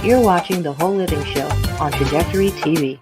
You're watching The Whole Living Show on Trajectory TV.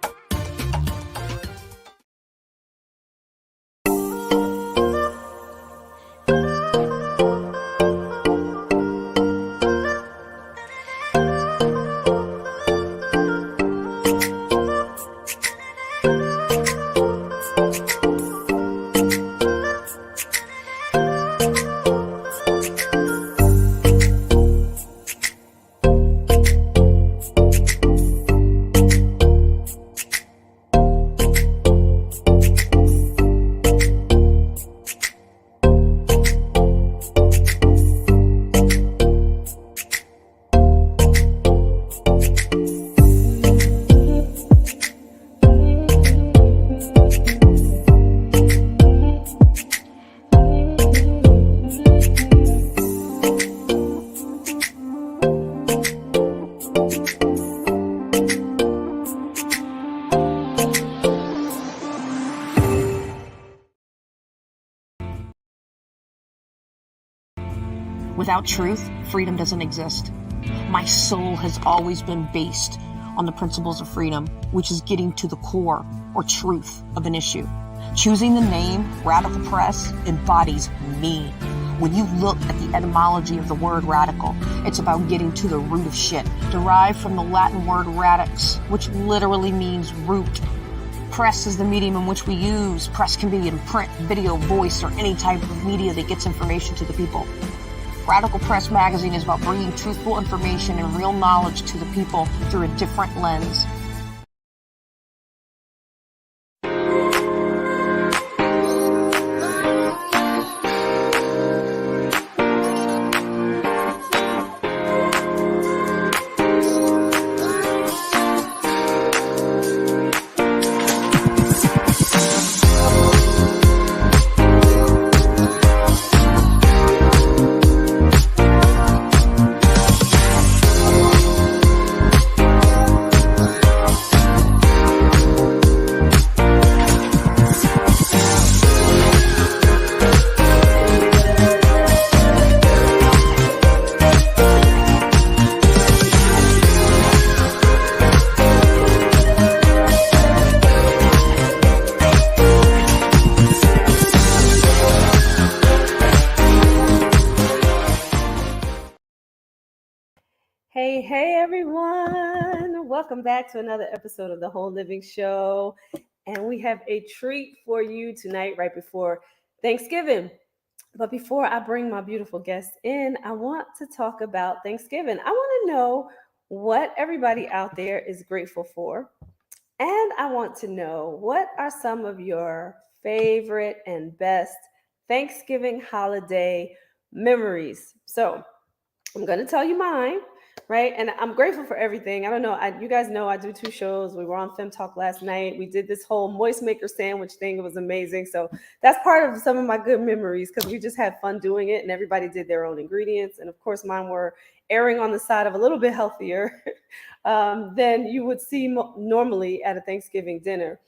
Without truth, freedom doesn't exist. My soul has always been based on the principles of freedom, which is getting to the core or truth of an issue. Choosing the name Radical Press embodies me. When you look at the etymology of the word radical, it's about getting to the root of shit, derived from the Latin word radix, which literally means root. Press is the medium in which we use. Press can be in print, video, voice, or any type of media that gets information to the people. Radical Press magazine is about bringing truthful information and real knowledge to the people through a different lens. Hey everyone, welcome back to another episode of The Whole Living Show. And we have a treat for you tonight right before Thanksgiving. But before I bring my beautiful guests in, I want to talk about Thanksgiving. I want to know what everybody out there is grateful for. And I want to know what are some of your favorite and best Thanksgiving holiday memories. So I'm going to tell you mine. Right. And I'm grateful for everything. I don't know. You guys know I do 2 shows. We were on Fem Talk last night. We did this whole moist maker sandwich thing. It was amazing. So that's part of some of my good memories because we just had fun doing it and everybody did their own ingredients. And of course, mine were erring on the side of a little bit healthier than you would see normally at a Thanksgiving dinner.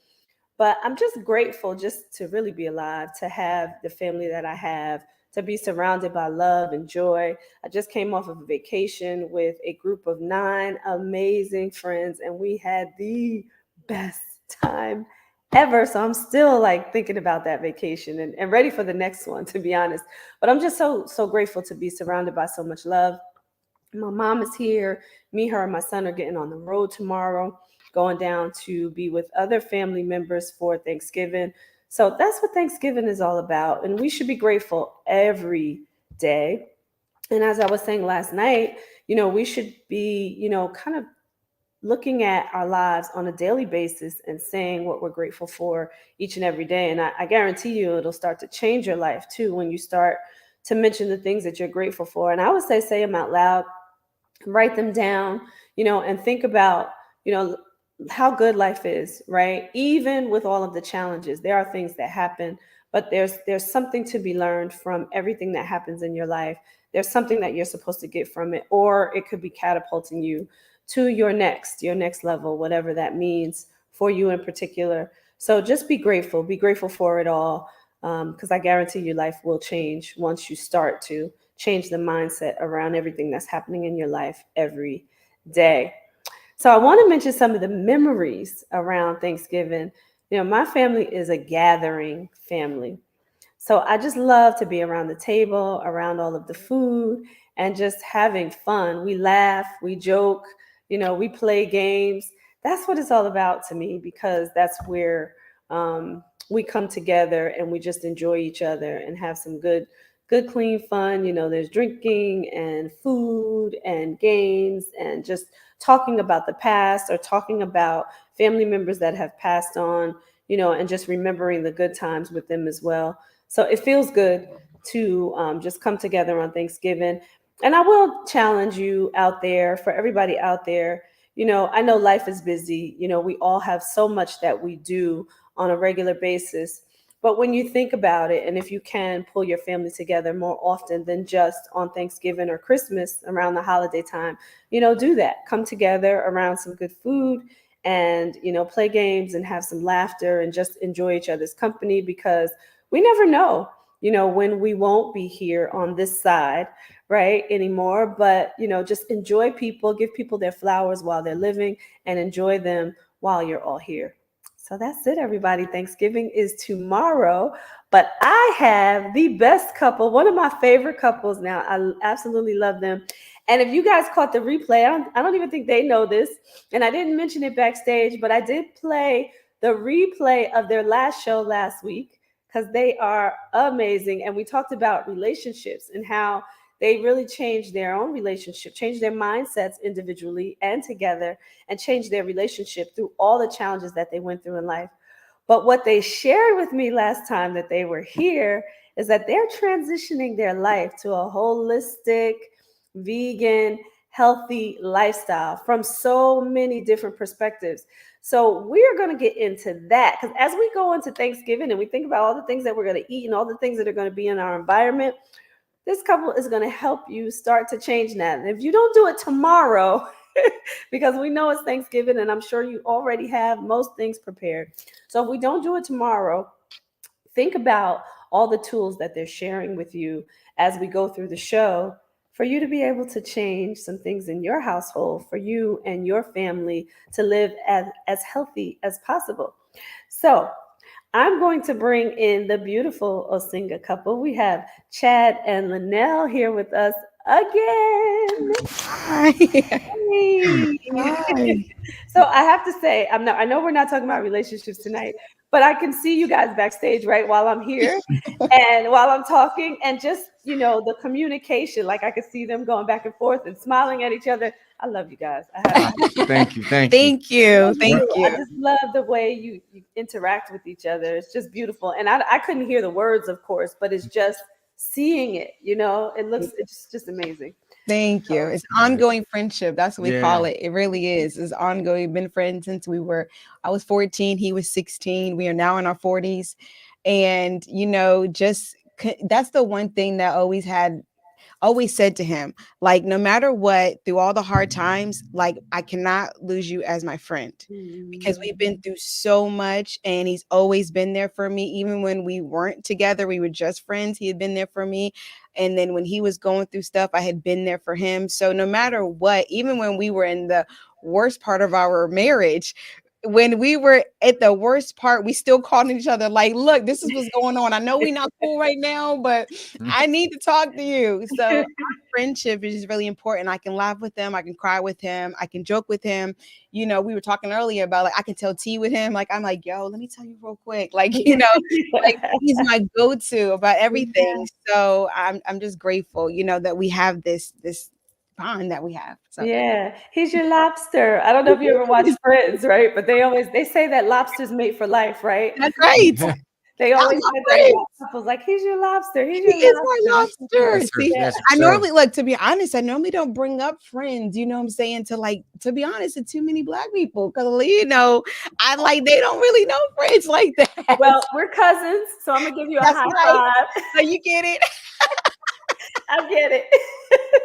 But I'm just grateful just to really be alive, to have the family that I have, to be surrounded by love and joy. I just came off of a vacation with a group of 9 amazing friends, and we had the best time ever. So I'm still like thinking about that vacation and ready for the next one, to be honest. But I'm just so grateful to be surrounded by so much love. My mom is here. Me, her, and my son are getting on the road tomorrow, going down to be with other family members for Thanksgiving. So that's what Thanksgiving is all about. And we should be grateful every day. And as I was saying last night, we should be, kind of looking at our lives on a daily basis and saying what we're grateful for each and every day. And I guarantee you it'll start to change your life too when you start to mention the things that you're grateful for. And I would say them out loud, write them down, and think about, how good life is, right? Even with all of the challenges, there are things that happen, but there's something to be learned from everything that happens in your life. There's something that you're supposed to get from it, or it could be catapulting you to your next level, whatever that means for you in particular. So just be grateful for it all, because I guarantee you life will change once you start to change the mindset around everything that's happening in your life every day. So I want to mention some of the memories around Thanksgiving. My family is a gathering family. So I just love to be around the table, around all of the food, and just having fun. We laugh, we joke, we play games. That's what it's all about to me, because that's where we come together and we just enjoy each other and have some good, clean fun. There's drinking and food and games and just talking about the past or talking about family members that have passed on, and just remembering the good times with them as well. So it feels good to just come together on Thanksgiving. And I will challenge you out there, for everybody out there. I know life is busy. We all have so much that we do on a regular basis. But when you think about it, and if you can pull your family together more often than just on Thanksgiving or Christmas around the holiday time, do that. Come together around some good food and, play games and have some laughter and just enjoy each other's company, because we never know, when we won't be here on this side, right, anymore. But, just enjoy people, give people their flowers while they're living, and enjoy them while you're all here. So that's it, everybody. Thanksgiving is tomorrow, but I have the best couple, one of my favorite couples now. I absolutely love them. And if you guys caught the replay, I don't even think they know this. And I didn't mention it backstage, but I did play the replay of their last show last week, because they are amazing. And we talked about relationships and how they really changed their own relationship, changed their mindsets individually and together, and changed their relationship through all the challenges that they went through in life. But what they shared with me last time that they were here is that they're transitioning their life to a holistic, vegan, healthy lifestyle from so many different perspectives. So we're going to get into that, because as we go into Thanksgiving and we think about all the things that we're going to eat and all the things that are going to be in our environment, this couple is going to help you start to change that. And if you don't do it tomorrow, because we know it's Thanksgiving and I'm sure you already have most things prepared. So if we don't do it tomorrow, think about all the tools that they're sharing with you as we go through the show, for you to be able to change some things in your household, for you and your family to live as healthy as possible. So I'm going to bring in the beautiful Osinga couple. We have Chad and Linnell here with us again. Hi. Hey. Hi. So I have to say, I know we're not talking about relationships tonight, but I can see you guys backstage, right, while I'm here and while I'm talking, and just, the communication, like I could see them going back and forth and smiling at each other. I love you guys. Thank you. Thank you. Thank I you. just love the way you interact with each other. It's just beautiful. And I couldn't hear the words, of course, but it's just seeing it, it's just amazing. Thank you. It's ongoing friendship. That's what we call Yeah. it. It really is. It's ongoing. We've been friends since I was 14. He was 16. We are now in our 40s. And, that's the one thing that always said to him, like, no matter what, through all the hard times, like, I cannot lose you as my friend, because we've been through so much, and he's always been there for me. Even when we weren't together, we were just friends, he had been there for me. And then when he was going through stuff, I had been there for him. So no matter what, even when we were in the worst part of our marriage, when we were at the worst part, we still called each other like, look, this is what's going on. I know we're not cool right now, but I need to talk to you. So our friendship is just really important. I can laugh with him. I can cry with him. I can joke with him. We were talking earlier about, like, I can tell tea with him. Like, I'm like, yo, let me tell you real quick. Like, like, he's my go-to about everything. So I'm just grateful, that we have this bond that we have. So Yeah, he's your lobster. I don't know if you ever watch Friends, right? But they say that lobsters mate for life, right? that's right. They always my say that friend. about couples, like, he's your lobster. He's He your is my lobster. lobster. Yes, sir. See, Yeah. Yes, I sir. normally, look, to be honest, I normally don't bring up friends, you know what I'm saying, to be honest, to too many Black people. Because, I like, they don't really know friends like that. Well, we're cousins, so I'm gonna give you a That's high right. five. So you get it? I get it,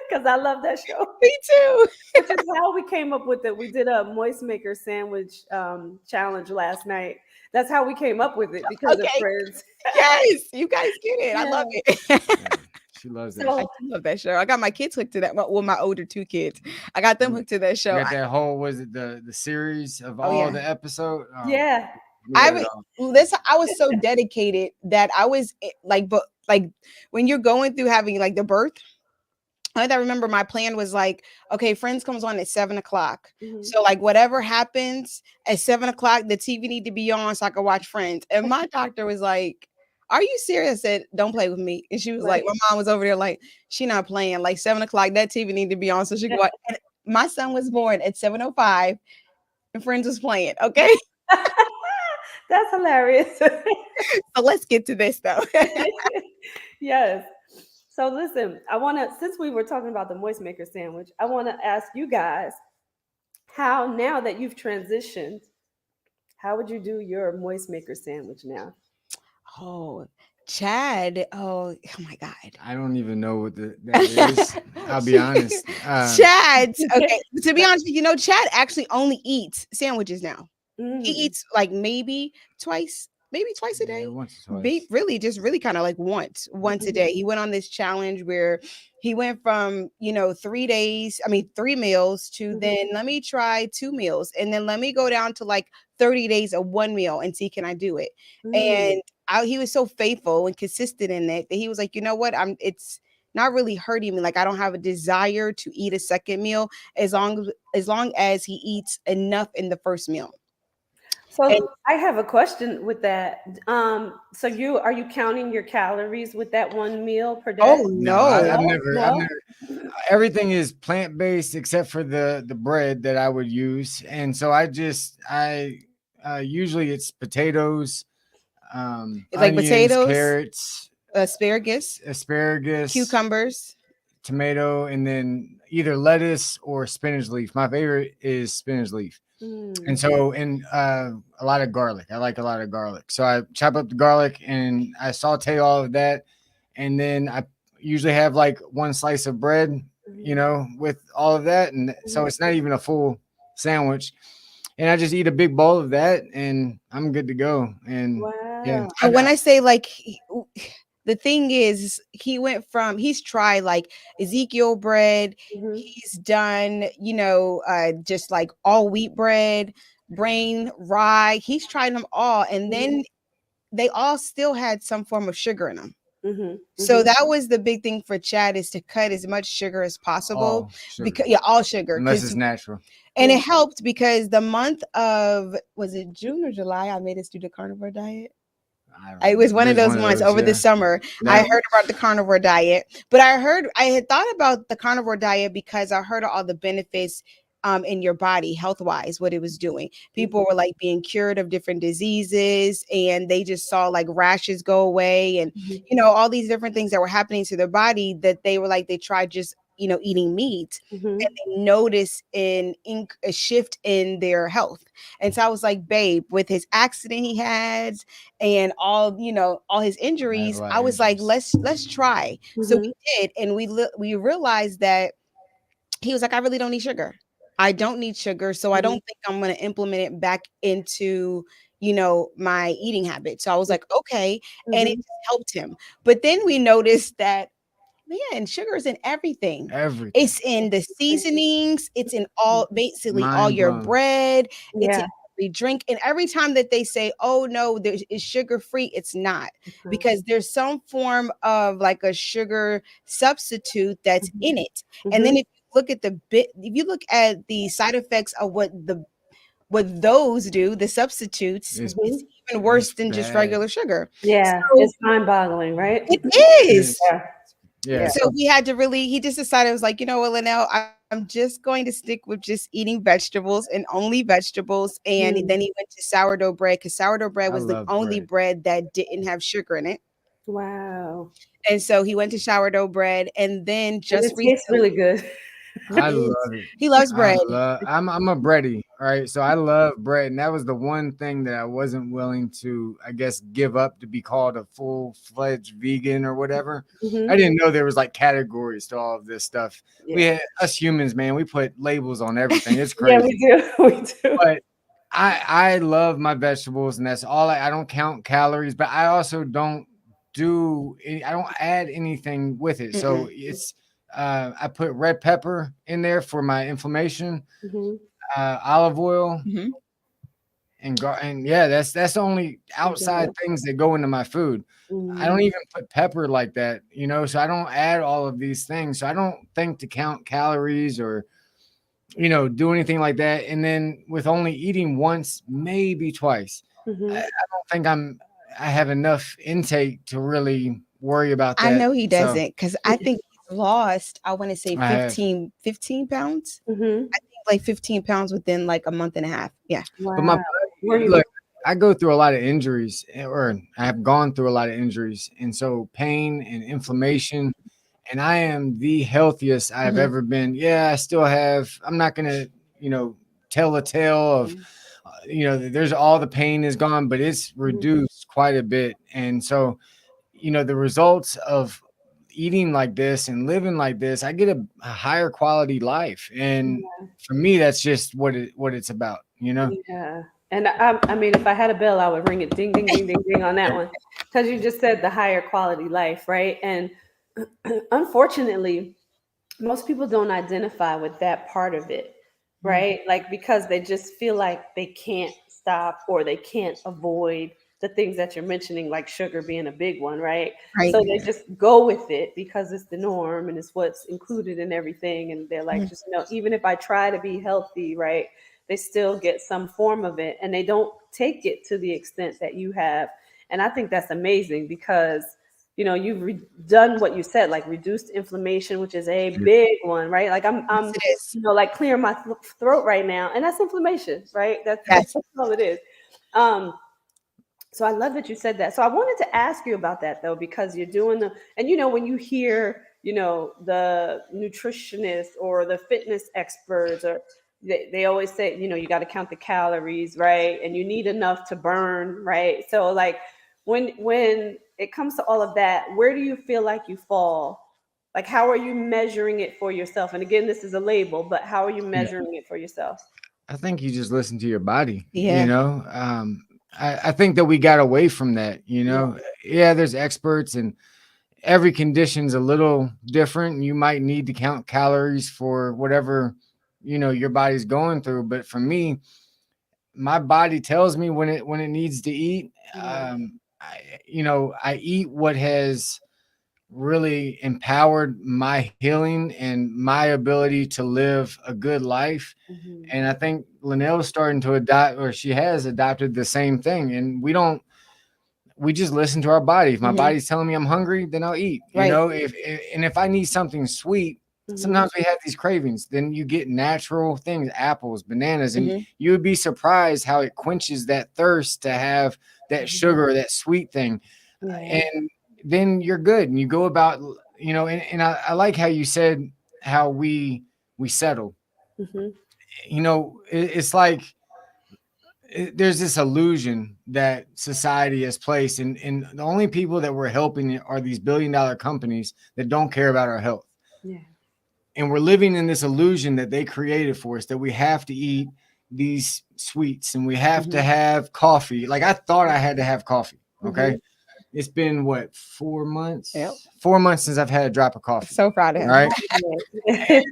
because I love that show. Me too. Which is how we came up with it. We did a moist maker sandwich challenge last night. That's how we came up with it, because of Okay. Friends. Yes, you guys get it. I love it. Yeah. She loves that. I So do love that show. I got my kids hooked to that. Well, my older two kids, I got them You hooked to that show. got that whole, was it the series of Oh all yeah, the episode? yeah. We I got it would. all. Listen, I was so dedicated that I was like, but like when you're going through having like the birth. I remember my plan was like, okay, Friends comes on at 7 o'clock. Mhm. So like whatever happens at 7 o'clock, the TV need to be on so I can watch Friends. And my doctor was like, "Are you serious?" I said, "Don't play with me." And she was like, Right. my mom was over there like, she not playing. Like 7 o'clock, that TV need to be on so she can watch. And my son was born at 7:05 and Friends was playing. Okay. That's hilarious. So let's get to this though. Yes. So listen, I want to, since we were talking about the moist maker sandwich, I want to ask you guys how, now that you've transitioned, how would you do your moist maker sandwich now? Oh, Chad. Oh my God. I don't even know what that is. I'll be honest. Chad's okay. To be honest, Chad actually only eats sandwiches now. He Mm, eats like maybe twice a Yeah, day. once or twice. Really, just really kind of like once a mhm, day. He went on this challenge where he went from 3 days, I mean 3 meals to mhm, then let me try 2 meals and then let me go down to like 30 days of 1 meal and see can I do it. mm. And he was so faithful and consistent in it that he was like, you know what, it's not really hurting me. Like I don't have a desire to eat a second meal as long as he eats enough in the first meal. And So I have a question with that. So are you counting your calories with that one meal per day? oh No, no. I've No. never. Everything is plant based except for the bread that I would use, and so I usually it's potatoes, It's like onions, potatoes, carrots, asparagus, asparagus, cucumbers. tomato, and then either lettuce or spinach leaf. My favorite is spinach leaf. And Mm, so, and a lot of garlic. I like a lot of garlic. So I chop up the garlic and I saute all of that. And then I usually have like one slice of bread, mhm, with all of that. And so mhm. it's not even a full sandwich. And I just eat a big bowl of that and I'm good to go. And yeah, Wow. And when I say like the thing is he's tried like Ezekiel bread, Mhm, he's done, just like all wheat bread, brain, rye. He's tried them all. And mhm, then they all still had some form of sugar in them. mhm, So mhm. that was the big thing for Chad is to cut as much sugar as possible all sugar, because yeah, all sugar. unless it's natural. And it helped because the month of was it June or July? I made us do the carnivore diet. I don't It was one know. of It was those one of months those, over the yeah. summer. I Yeah. heard about the carnivore diet, but I had thought about the carnivore diet because I heard all the benefits in your body health wise, what it was doing. People were like being cured of different diseases and they just saw like rashes go away and, Mhm, all these different things that were happening to their body that they were like, they tried just, eating meat mhm, and they noticed a shift in their health. And so I was like, babe, with his accident he had and all his I have a injuries, lot I of was like, injuries. let's try. So mhm, we did, and we realized that he was like, I really don't need sugar. I don't need sugar, so I mhm, don't think I'm going to implement it back into my eating habit. So I was like, okay, and it mhm. just helped him. But then we noticed that man, sugar is in everything. Everything. It's in the seasonings. It's in basically all Mind your blown. bread. It's in Yeah. every drink. And every time that they say, "Oh no, it's sugar free," it's not Uh-huh. because there's some form of like a sugar substitute that's Mhm, in it. And then mhm, if you look at the side effects of what those do, the substitutes, It's it's mhm. even worse it's than just bad. regular sugar. Yeah, So it's mind-boggling, right? it is. It's, Yeah, yeah. yeah. So we had to he just decided, it was like, you know what, Linnell, I'm just going to stick with just eating vegetables and only vegetables. And Mm, then he went to sourdough bread because sourdough bread I was the love only bread. bread that didn't have sugar in it. wow. And so he went to sourdough bread. And then And just it tastes really recently, good. I yes, love it. he loves bread. I'm a bready, right? So I love bread, and that was the one thing that I wasn't willing to, I guess, give up to be called a full-fledged vegan or whatever. I Mhm. didn't know there was like categories to all of this stuff. We Yeah. had us humans, man. We put labels on everything. It's Yeah, we crazy. do. We do. But I love my vegetables, and that's all. I don't count calories, but I also don't I don't add anything with it. So it's I put red pepper in there for my inflammation, Mhm. olive oil, Mhm. and yeah, that's the only outside Yeah. things that go into my food. I don't Mm. even put pepper like that, so I don't add all of these things. So I don't think to count calories or do anything like that. And then with only eating once, maybe twice, I Mhm. don't think I have enough intake to really worry about I that. know he So doesn't because I think he's lost, I want to say I have. 15 pounds. Mhm. I think like 15 pounds within like a month and a half. Yeah. But my Wow. Were body, you? look, I go through a lot of injuries, or I have gone through a lot of injuries, and so pain and inflammation. And I am the healthiest I've Mhm. ever been. Yeah, I still have. I'm not gonna, tell a tale of, there's all the pain is gone, but it's Mhm. reduced quite a bit. And so, the results of eating like this and living like this, I get a higher quality life. And for me, that's just what it's about. Yeah. And I mean, if I had a bell, I would ring it ding, ding, ding, ding, ding on that one. Because you just said the higher quality life, right? And unfortunately, most people don't identify with that part of it, right? Like because they just feel like they can't stop or they can't avoid the things that you're mentioning, like sugar being a big one, right? Right. So they just go with it because it's the norm and it's what's included in everything. And they're like, Mhm. just even if I try to be healthy, right, they still get some form of it and they don't take it to the extent that you have. And I think that's amazing because you've done what you said, like reduced inflammation, which is a big one, right? Like Yes, I'm it is. like clearing my throat right now, and that's inflammation, right? That's Yes. that's all it is. Um, so I love that you said that. So I wanted to ask you about that though, because you're doing and when you hear, the nutritionists or the fitness experts, or they always say, you got to count the calories, right? And you need enough to burn, right? So like when it comes to all of that, where do you feel like you fall? Like how are you measuring it for yourself? And again, this is a label, but how are you Yeah. measuring it for yourself? I think you just listen to your body, Yeah. I think that we got away from that. Yeah, there's experts and every condition's a little different. You might need to count calories for whatever, your body's going through. But for me, my body tells me when it needs to eat. Yeah. I eat what has really empowered my healing and my ability to live a good life. Mhm. And I think Linnell's starting to adopt, or she has adopted the same thing. And we just listen to our body. If my Mhm. body's telling me I'm hungry, then I'll eat. Right. If I need something sweet, Mhm. sometimes we have these cravings. Then you get natural things, apples, bananas, and Mhm. you would be surprised how it quenches that thirst to have that Mhm. sugar, that sweet thing. Yeah. And then you're good. And you go about, and I like how you said how we settle. Mhm. It's like there's this illusion that society has placed, and the only people that we're helping are these billion-dollar companies that don't care about our health. Yeah. And we're living in this illusion that they created for us, that we have to eat these sweets and we have to Mhm. have coffee. Like I thought I had to have coffee. Okay. Mhm. It's been what, Yep. 4 months since I've had a drop of coffee. So proud of All him. right.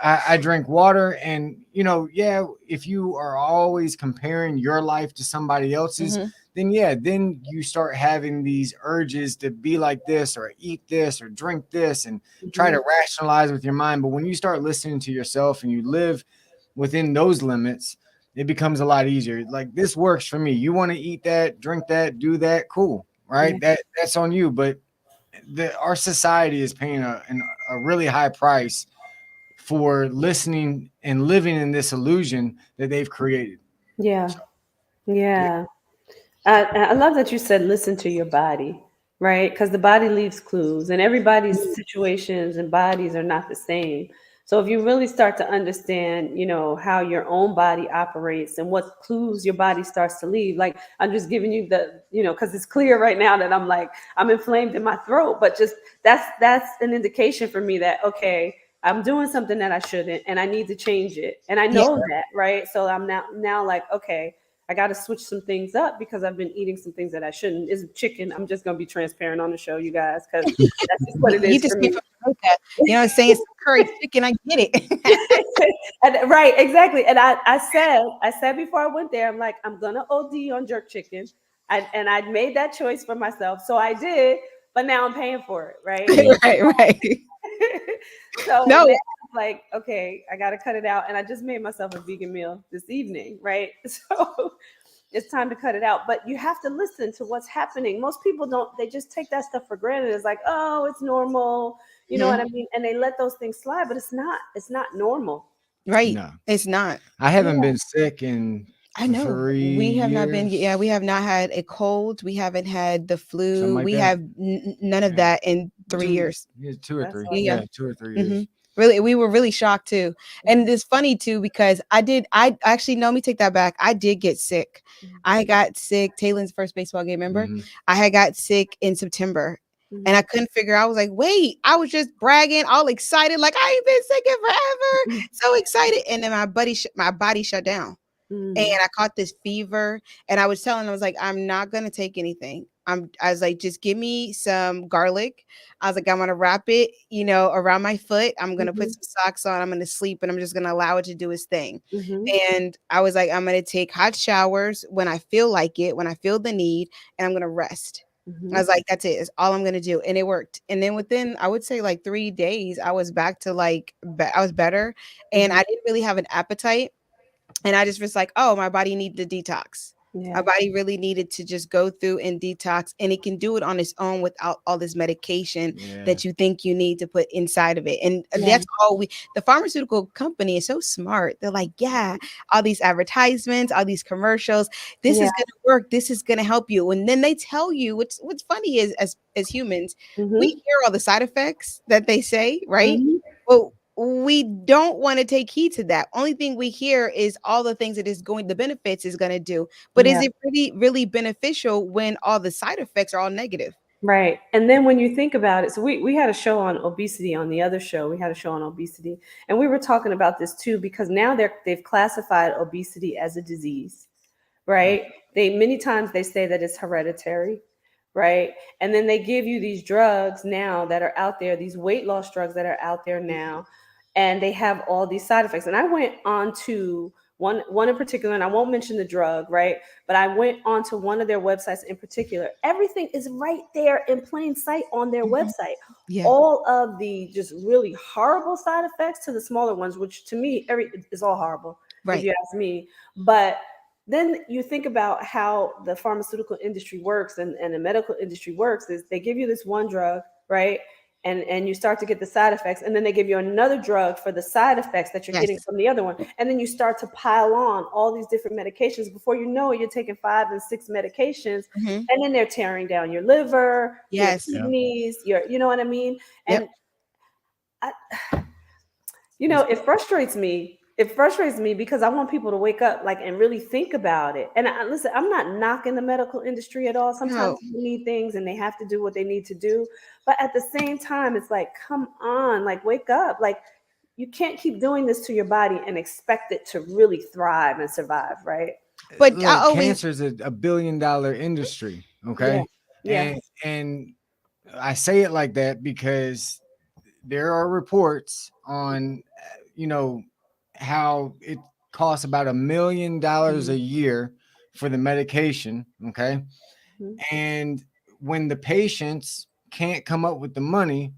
I drink water, and yeah, if you are always comparing your life to somebody else's, Mhm. then you start having these urges to be like this or eat this or drink this and try Mhm. to rationalize with your mind. But when you start listening to yourself and you live within those limits, it becomes a lot easier. Like this works for me. You want to eat that, drink that, do that, cool, Yeah. right? That's on you. But our society is paying a really high price for listening and living in this illusion that they've created. Yeah. So, yeah. Yeah. I love that you said listen to your body, right? Because the body leaves clues, and everybody's situations and bodies are not the same. So if you really start to understand, how your own body operates and what clues your body starts to leave, like I'm just giving you because it's clear right now that I'm inflamed in my throat, but just that's an indication for me that okay, I'm doing something that I shouldn't, and I need to change it, and I Yeah. know that, right? So I'm now like okay. I got to switch some things up because I've been eating some things that I shouldn't. Is chicken. I'm just going to be transparent on the show, you guys, because that's just what it You is for just came me. from Jamaica, you know what I'm saying? Some curry chicken, I get it. And, right, exactly. And I said before I went there, I'm like, I'm gonna OD on jerk chicken. And I made that choice for myself. So I did, but now I'm paying for it, right? Yeah. Right. So now No, I'm like, okay, I gotta cut it out. And I just made myself a vegan meal this evening, right? So it's time to cut it out. But you have to listen to what's happening. Most people don't, they just take that stuff for granted. It's like, oh, it's normal. You know what I mean? And they let those things slide, but it's not normal. right. No, It's not. I haven't Yeah. been sick in I know. 3 years, We have not had a cold. We haven't had the something flu. like We that. have none of Yeah, that in 3 two, years. yeah, two or That's three. Yeah. awesome. Yeah, 2 or 3 years. hmm Really, we were really shocked too. And it's funny too because I actually, no, let me take that back. I did get sick. I got sick. Taylor's first baseball game, remember? Hmm. I had got sick in September. And Mhm. I couldn't figure out. I was like, wait, I was just bragging, all excited, like I ain't been sick in forever. So excited. And then my body shut down. And Mhm. I caught this fever, and I was telling, I was like, I'm not gonna take anything. I was like, just give me some garlic. I was like, I'm gonna wrap it, around my foot. I'm gonna put Mhm. some socks on. I'm gonna sleep, and I'm just gonna allow it to do its thing. Mhm. And I was like, I'm gonna take hot showers when I feel like it, when I feel the need, and I'm gonna rest. I Mhm. was like, that's it. It's all I'm gonna do, and it worked. And then within, I would say, like 3 days, I was back to I was better, and Mhm. I didn't really have an appetite. And I just was like, oh, my body needed a detox. My Yeah. body really needed to just go through and detox, and it can do it on its own without all this medication Yeah. that you think you need to put inside of it. And Yeah. that's all the pharmaceutical company is so smart. They're like, yeah, all these advertisements, all these commercials, this Yeah. is going to work. This is going to help you. And then they tell you what's funny is as humans, we Mhm. hear all the side effects that they say, right? Mhm. Well, we don't want to take heed to that. Only thing we hear is all the things that the benefits is going to do. But is Yeah. it really, really beneficial when all the side effects are all negative? Right. And then when you think about it, so we had a show on obesity on the other show. We had a show on obesity, and we were talking about this too because now they've classified obesity as a disease, right? They many times they say that it's hereditary, right? And then they give you these drugs now that are out there, these weight loss drugs that are out there now, and they have all these side effects. And I went on to one in particular, and I won't mention the drug, right? But I went on to one of their websites in particular. Everything is right there in plain sight on their Mhm. website. Yeah. All of the just really horrible side effects to the smaller ones, which to me, every is all horrible, if Right. you ask me. But then you think about how the pharmaceutical industry works and the medical industry works is they give you this one drug, right? And you start to get the side effects, and then they give you another drug for the side effects that you're getting Yes. from the other one, and then you start to pile on all these different medications. Before you know it, you're taking 5 and 6 medications, hmm and then they're tearing down your liver, your Yes. Yeah. kidneys, you know what I mean? Yep. And I, It's, it frustrates me. It frustrates me because I want people to wake up like and really think about it. And listen, I'm not knocking the medical industry at all. Sometimes No. people need things and they have to do what they need to do. But at the same time, it's like, come on, like wake up. Like you can't keep doing this to your body and expect it to really thrive and survive, right? But I look, always, cancer is a $1 billion industry. Yeah. Okay. Yeah. And I say it like that because there are reports on, how it costs about $1 million a year for the medication. Okay. Mhm. And when the patients can't come up with the money,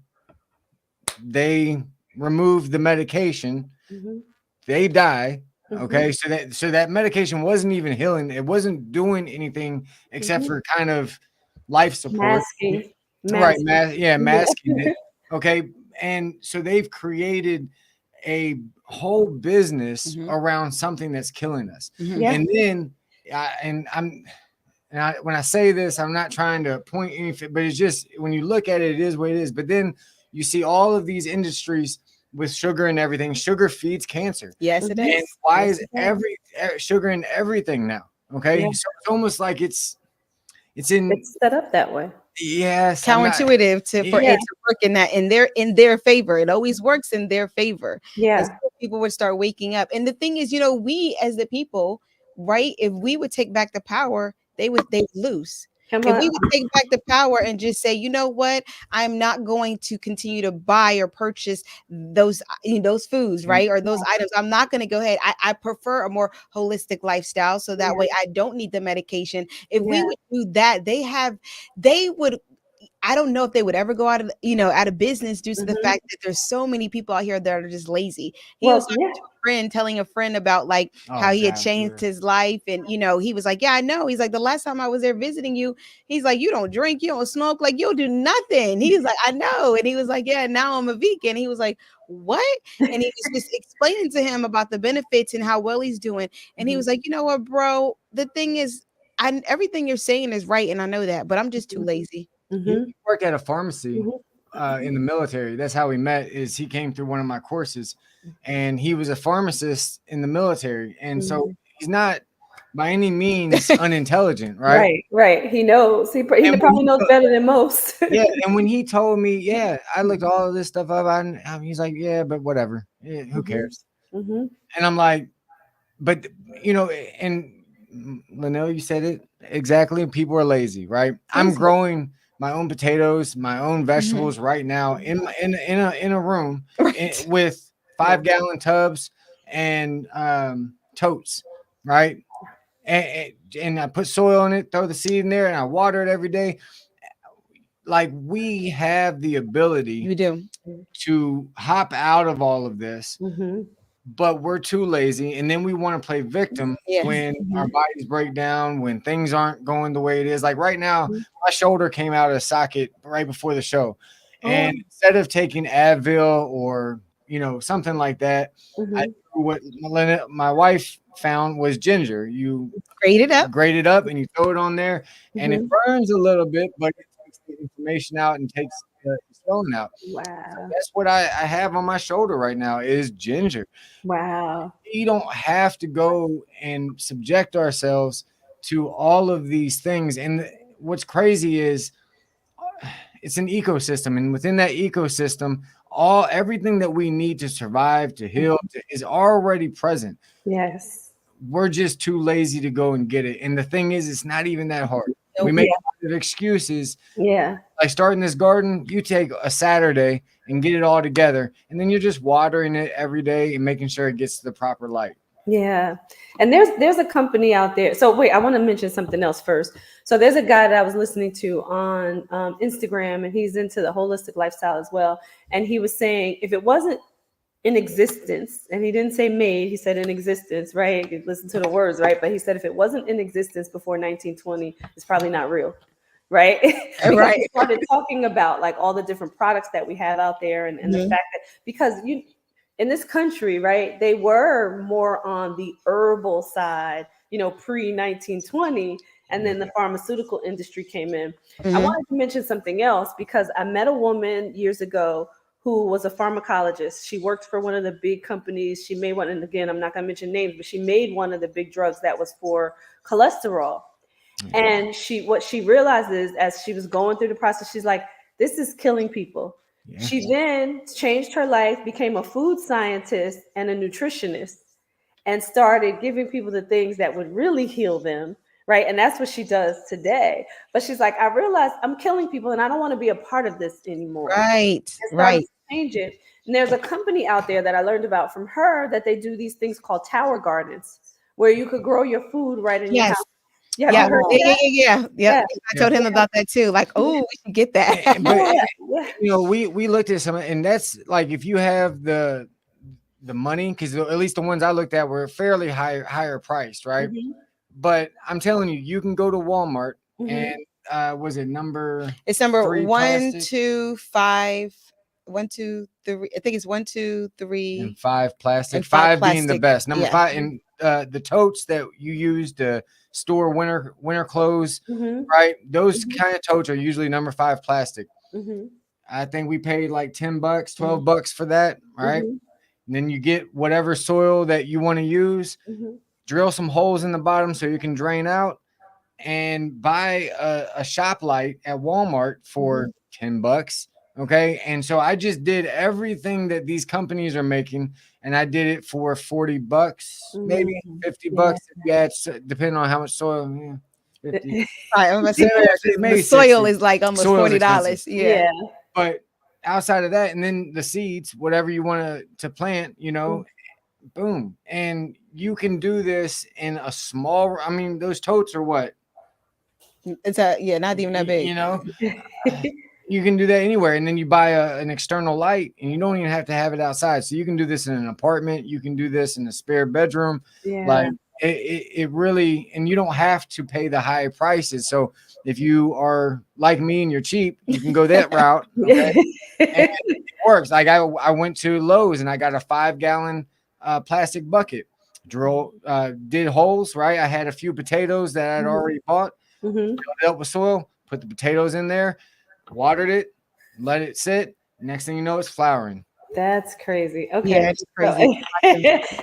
they remove the medication, Mhm. they die. Mhm. Okay. So that medication wasn't even healing. It wasn't doing anything except Mhm. for kind of life support. Masking. Right. Masking. Masking Yeah. it. Okay. And so they've created a whole business Mhm. around something that's killing us. Mhm. Yeah. And then, when I say this, I'm not trying to point anything, but it's just when you look at it, it is what it is. But then you see all of these industries with sugar and everything. Sugar feeds cancer. Yes, it Mhm. And is. why Yes, is it does. sugar in everything now? Okay. Yeah. So it's almost like it's in, It's set up that way. yes, I'm not, Counterintuitive for yeah, Yeah. it to work in their favor. It always works in their favor Yeah. until people would start waking up. And the thing is, we as the people, right? If we would take back the power, they would lose. Come If on. we would take back the power and just say, you know what, I'm not going to continue to buy or purchase those, those foods, right? Or those items. I'm not going to go ahead. I prefer a more holistic lifestyle. So that way I don't need the medication. If we Yeah. would do that, they would, I don't know if they would ever go out of, out of business due to the Mhm. fact that there's so many people out here that are just lazy. He was Well, talking yeah. to a friend, telling a friend about like how Oh he had gosh, changed yeah. his life. And, he was like, yeah, I know. He's like, the last time I was there visiting you, he's like, you don't drink, you don't smoke, like you'll do nothing. He was like, I know. And he was like, yeah, now I'm a vegan. He was like, what? And he was just explaining to him about the benefits and how well he's doing. And he Mhm. was like, you know what, bro? The thing is, everything you're saying is right. And I know that, but I'm just too lazy. He Mhm. worked at a pharmacy Mhm. in the military. That's how we met. Is he came through one of my courses, and he was a pharmacist in the military, and so Mhm. he's not by any means unintelligent, right? Right, right. He knows. He And when probably knows better than most. yeah, and when he told me, yeah, I looked all of this stuff up. He's like, yeah, but whatever, who Mhm. cares? Mhm. And I'm like, but and Linnell, you said it exactly. People are lazy, right? I'm Lazy. growing my own potatoes, my own Mhm. vegetables right now in a room Right. with Yeah. 5-gallon tubs and totes, right? And I put soil in it, throw the seed in there, and I water it every day. Like we have the ability You do. to hop out of all of this, Mhm. but we're too lazy, and then we want to play victim Yes. when our Mhm. bodies break down, when things aren't going the way it is. Like right now, Mhm. my shoulder came out of the socket right before the show, Oh. and instead of taking Advil or something like that, I Mhm. do what my wife found was ginger. You Grade it up. grate it up and you throw it on there, and it Mhm. burns a little bit, but it takes the inflammation out and takes the swelling out. So Wow. that's what I have on my shoulder right now is ginger. Wow. We don't have to go and subject ourselves to all of these things. And what's crazy is it's an ecosystem, and within that ecosystem, everything that we need to survive, to heal, is already present. Yes. We're just too lazy to go and get it. And the thing is, it's not even that hard. We Nope. make Yeah. a lot of excuses. Yeah. Like starting this garden, you take a Saturday and get it all together, and then you're just watering it every day and making sure it gets to the proper light. Yeah. And there's a company out there. So wait, I want to mention something else first. So there's a guy that I was listening to on Instagram, and he's into the holistic lifestyle as well. And he was saying if it wasn't in existence, and he didn't say made, he said in existence, right? You listen to the words, right? But he said if it wasn't in existence before 1920, it's probably not real, right? Because he Right. started talking about like all the different products that we have out there, and the Mhm. fact that because you in this country, right, they were more on the herbal side, pre 1920, and then the pharmaceutical industry came in. I Mhm. wanted to mention something else because I met a woman years ago who was a pharmacologist. She worked for one of the big companies. She made one, and again, I'm not going to mention names, but she made one of the big drugs that was for cholesterol. And what she realized is as she was going through the process, she's like, this is killing people. Yeah. She then changed her life, became a food scientist and a nutritionist, and started giving people the things that would really heal them. Right. And that's what she does today. But she's like, I realized I'm killing people and I don't want to be a part of this anymore. Right. And started Right. to change it. And there's a company out there that I learned about from her that they do these things called tower gardens where you could grow your food right in your Yes. house. Yeah, have you Yeah. heard of Oh, Yeah. Yeah. that? Yeah. Yeah. Yep. Yeah. I yeah. told him about that too. Like, oh, we should get that. But Yeah. Yeah. we looked at some, and that's like if you have the money, because at least the ones I looked at were fairly higher priced, right? Hmm. But I'm telling you, you can go to Walmart and Hmm. was it number It's number 3 one, plastic 2, 5, 1, 2, 3. I think it's 1, 2, and 3, 5 plastic, and 5 5 being the plastic. best. Number Yeah. 5, and the totes that you use to store winter clothes, Hmm. right? Those Hmm. kind of totes are usually number 5 plastic. Hmm. I think we paid like $10, Hmm. $12 for that, right? Hmm. And then you get whatever soil that you want to use, Hmm. drill some holes in the bottom so you can drain out, and buy a shop light at Walmart for $10, Okay. And so I just did everything that these companies are making, and I did it for $40, maybe $50 if you add, depending on how much soil. Yeah, 50. Right, I'm gonna say, the Maybe soil 60. is like almost Soil's $40. Yeah. But outside of that, and then the seeds, whatever you want to plant, boom. And you can do this in a small, I mean, those totes are what? It's not even that big. You can do that anywhere. And then you buy an external light, and you don't even have to have it outside. So you can do this in an apartment. You can do this in a spare bedroom. Yeah. Like it really, and you don't have to pay the high prices. So if you are like me and you're cheap, you can go that route. Okay? And it works. Like I went to Lowe's and I got a 5-gallon plastic bucket. Did holes, right? I had a few potatoes that I'd already bought, filled it up with soil, put the potatoes in there, watered it, let it sit. Next thing you know, it's flowering. That's crazy. Okay. Yeah, it's crazy.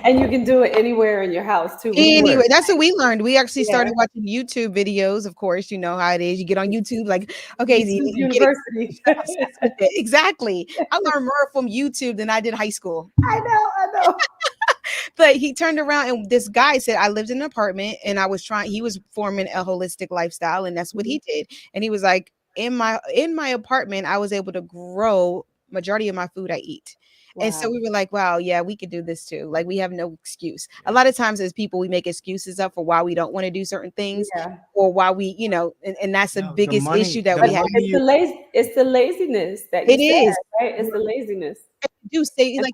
And you can do it anywhere in your house too. Anyway, that's what we learned. We actually started watching YouTube videos. Of course, you know how it is. You get on YouTube, like, okay, university. Exactly. I learned more from YouTube than I did high school. I know. But he turned around and this guy said, I lived in an apartment and he was forming a holistic lifestyle, and that's what he did. And he was like, in my apartment, I was able to grow majority of my food I eat. Wow. And so we were like, wow, yeah, we could do this too. Like, we have no excuse. A lot of times as people, we make excuses up for why we don't want to do certain things, or why we, and that's the biggest issue that we have. It's the laziness that you said, right? It's the laziness. Do say like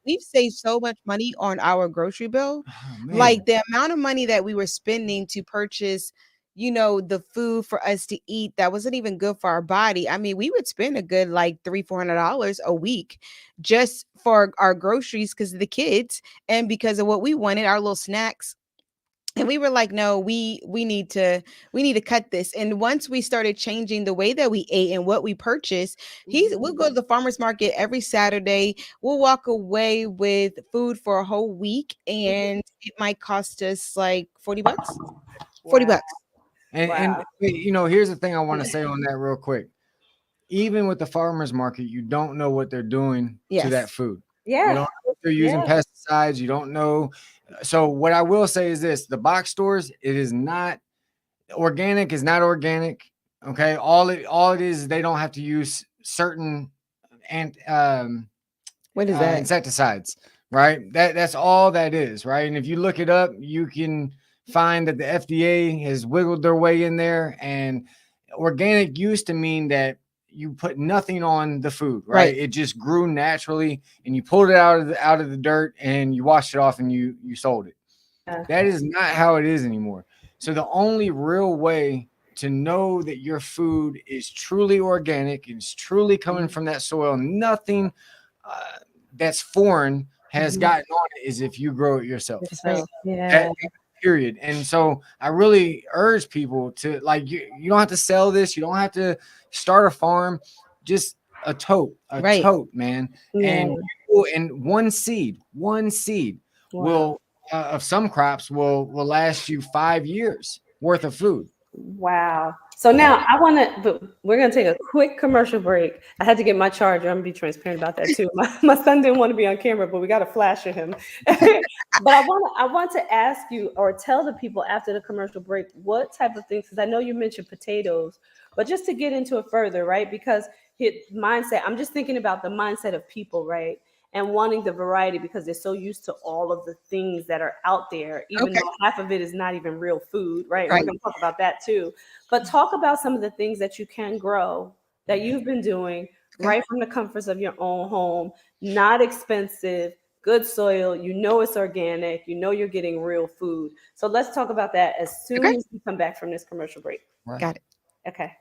we've saved so much money on our grocery bill. Like the amount of money that we were spending to purchase, the food for us to eat that wasn't even good for our body. I mean, we would spend a good like $300-400 a week just for our groceries because of the kids and because of what we wanted, our little snacks. And we were like, no, we need to cut this. And once we started changing the way that we ate and what we purchased, we'll go to the farmer's market every Saturday. We'll walk away with food for a whole week, and it might cost us like $40. $40. And here's the thing I want to say on that real quick. Even with the farmer's market, you don't know what they're doing to that food. Yeah. You don't know if they're using pesticides. You don't know. So what I will say is this: the box stores, it is not organic. Is not organic. Okay. All it is they don't have to use certain what is that? Insecticides, right? That's all that is, right? And if you look it up, you can find that the FDA has wiggled their way in there. And organic used to mean that you put nothing on the food, right? It just grew naturally, and you pulled it out of the dirt and you washed it off and you sold it. That is not how it is anymore. So the only real way to know that your food is truly organic, it's truly coming from that soil, nothing that's foreign has gotten on it, is if you grow it yourself. Period. And so I really urge people to, like, you don't have to sell this. You don't have to start a farm. Just a tote, man. And one seed will of some crops will last you 5 years worth of food. Wow. So now we're going to take a quick commercial break. I had to get my charger. I'm going to be transparent about that too. My son didn't want to be on camera, but we got a flash of him. But I want to ask you, or tell the people after the commercial break, what type of things, because I know you mentioned potatoes, but just to get into it further, right? Because I'm just thinking about the mindset of people, right? And wanting the variety because they're so used to all of the things that are out there, even though half of it is not even real food, right? We're going to talk about that too. But talk about some of the things that you can grow that you've been doing right from the comforts of your own home, not expensive, good soil, it's organic, you're getting real food. So let's talk about that as soon as we come back from this commercial break. Got it. Okay.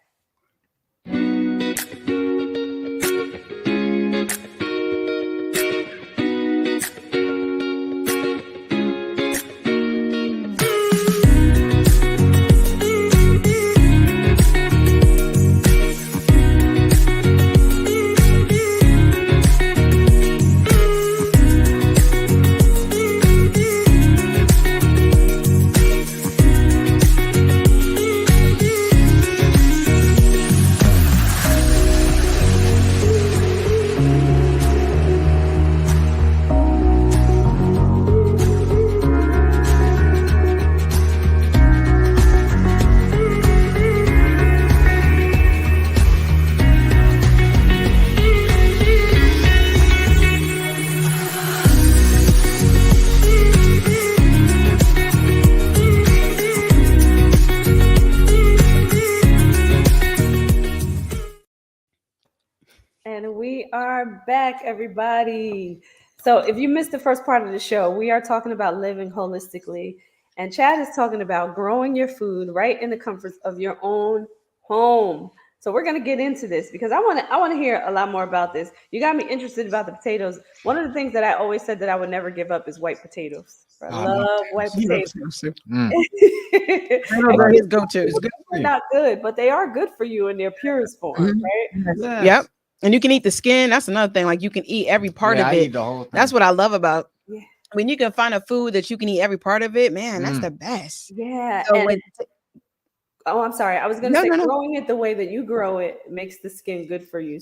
back, everybody. So, if you missed the first part of the show, we are talking about living holistically. And Chad is talking about growing your food right in the comforts of your own home. So we're gonna get into this because I want to hear a lot more about this. You got me interested about the potatoes. One of the things that I always said that I would never give up is white potatoes. I I love love white potatoes. potatoes. Mm, Potatoes And are his people go-to. it's good for are you. not good, but they are good for you in their purest form, Mhm. right? Yes. Yep. Yes. And you can eat the skin. That's another thing. Like you can eat every part Yeah, of I it. eat the whole That's thing. what I love about Yeah, when you can find a food that you can eat every part of it. Man, that's Mm. the best. yeah. So And when oh, I'm sorry. I was going to no, say no, no. growing it the way that you grow it makes the skin good for you,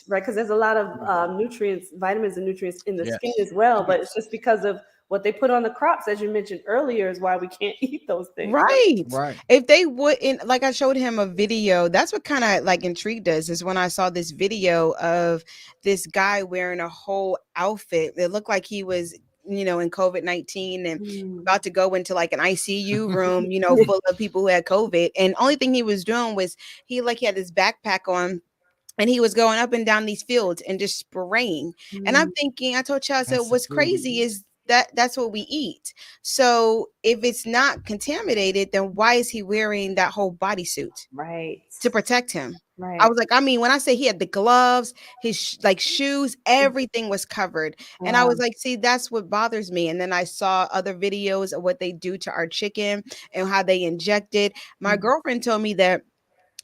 right? Because there's a lot of nutrients, vitamins, and nutrients in the skin Yes. as well. But it's just because of what they put on the crops, as you mentioned earlier, is why we can't eat those things. Right. Right. If they wouldn't, like I showed him a video, that's what kind of like intrigued us is when I saw this video of this guy wearing a whole outfit. It looked like he was, in COVID-19 and Mm. about to go into like an ICU room, full of people who had COVID. And only thing he was doing was he had his backpack on and he was going up and down these fields and just spraying. And I'm Mm. thinking, I told Chad, I said, That's the what's food we crazy eat. is that's what we eat. So if it's not contaminated, then why is he wearing that whole bodysuit Right. to protect him? I Right. was like, I mean, when I say he had the gloves, his like shoes, everything was covered. And I Wow. was like, see, that's what bothers me. And then I saw other videos of what they do to our chicken and how they inject it. My Mm. girlfriend told me that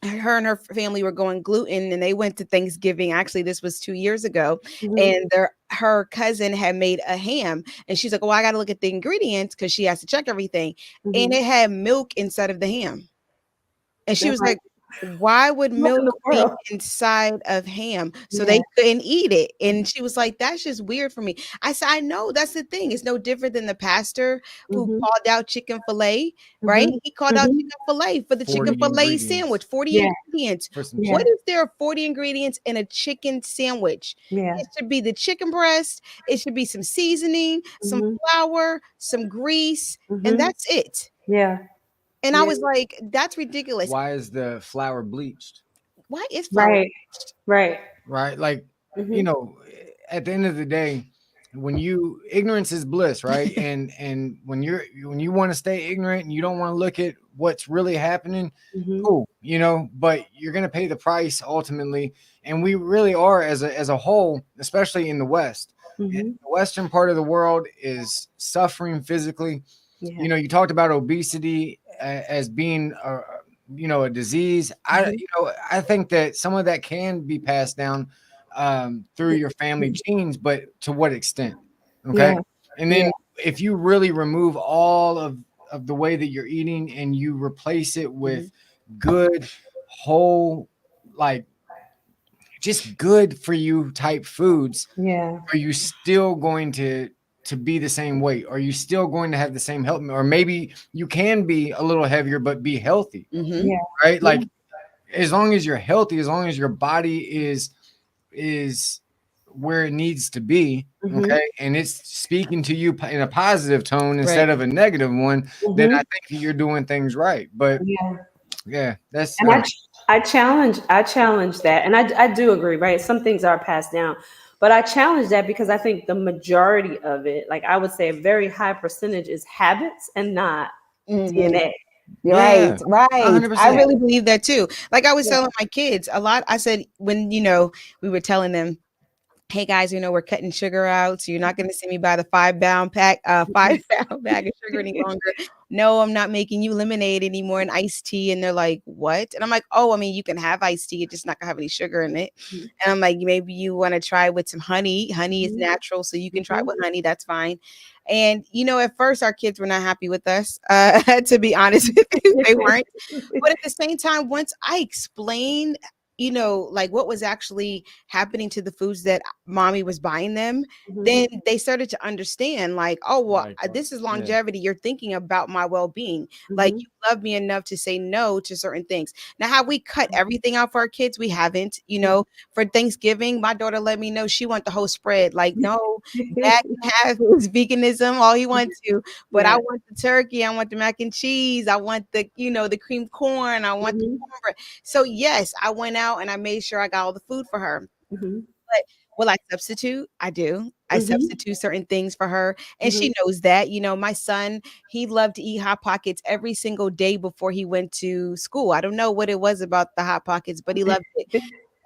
her and her family were going gluten and they went to Thanksgiving. Actually, this was 2 years ago. Mhm. And her cousin had made a ham. And she's like, well, I got to look at the ingredients because she has to check everything. And Mhm. it had milk inside of the ham. And she They're was like, like, why would what in milk the be world? inside of ham? So Yeah. they couldn't eat it. And she was like, that's just weird for me. I said, I know that's the thing. It's no different than the pastor who Mhm. called out chicken filet, right? Mhm. He called out Mhm. chicken filet for the chicken 40 filet sandwich, ingredients 40 Yeah. ingredients. for some Yeah. What chicken. if there are 40 ingredients in a chicken sandwich? Yeah. It should be the chicken breast, it should be some seasoning, some Mhm. flour, some grease, and Mhm. that's it. Yeah. And I Yeah. was like, that's ridiculous. Why is the flour bleached? Why is flour Right. Right. Right? Like, you Mhm. know, at the end of the day, when you ignorance is bliss, right? And when you want to stay ignorant and you don't want to look at what's really happening, Mhm. cool, but you're gonna pay the price ultimately. And we really are as a whole, especially in the West. And Mhm. the Western part of the world is suffering physically. Yeah. You talked about obesity as being a disease. Mhm. I think that some of that can be passed down through your family genes, but to what extent? Okay. Yeah. And Yeah. then if you really remove all of the way that you're eating and you replace it Mhm. with good, whole, like just good for you type foods, Yeah. are you still going to be the same weight? Are you still going to have the same health? Or maybe you can be a little heavier but be healthy, Mm-hmm. Yeah. right? Yeah. Like as long as you're healthy, as long as your body is where it needs to be, Mhm. okay, and it's speaking to you in a positive tone Right. instead of a negative one, then I Mhm. think that you're doing things right. But Yeah. yeah, that's And I challenge that, and I do agree, right? Some things are passed down, but I challenge that because I think the majority of it, like I would say, a very high percentage, is habits and not Mm-hmm. DNA. Right, yeah, right. I 100%. really believe that too. Like I was Yeah. telling my kids a lot. I said when we were telling them, hey guys, we're cutting sugar out, so you're not going to see me buy the 5 pound pack, 5 pound bag of sugar any longer. No, I'm not making you lemonade anymore and iced tea. And they're like, what? And I'm like, oh, I mean, you can have iced tea, it's just not gonna have any sugar in it. Mhm. And I'm like, maybe you want to try with some honey. Honey is Mhm. natural, so you can try Mhm. with honey. That's fine. And at first our kids were not happy with us. To be honest with you, they weren't. But at the same time, once I explained, like what was actually happening to the foods that mommy was buying them, Mhm. then they started to understand, like, oh, well, Like this is yeah. longevity. You're thinking about my well being. Like, Mhm. you love me enough to say no to certain things. Now, have we cut everything out for our kids? We haven't. For Thanksgiving, my daughter let me know she want the whole spread. Like, no, Dad can have his veganism all he wants to, but I Yeah. want the turkey, I want the mac and cheese, I want the cream corn, I want the Mhm. cornbread. So yes, I went out and I made sure I got all the food for her. Mhm. Will I substitute? I do. I Mhm. substitute certain things for her, and Mhm. she knows that. My son, he loved to eat Hot Pockets every single day before he went to school. I don't know what it was about the Hot Pockets, but he loved it.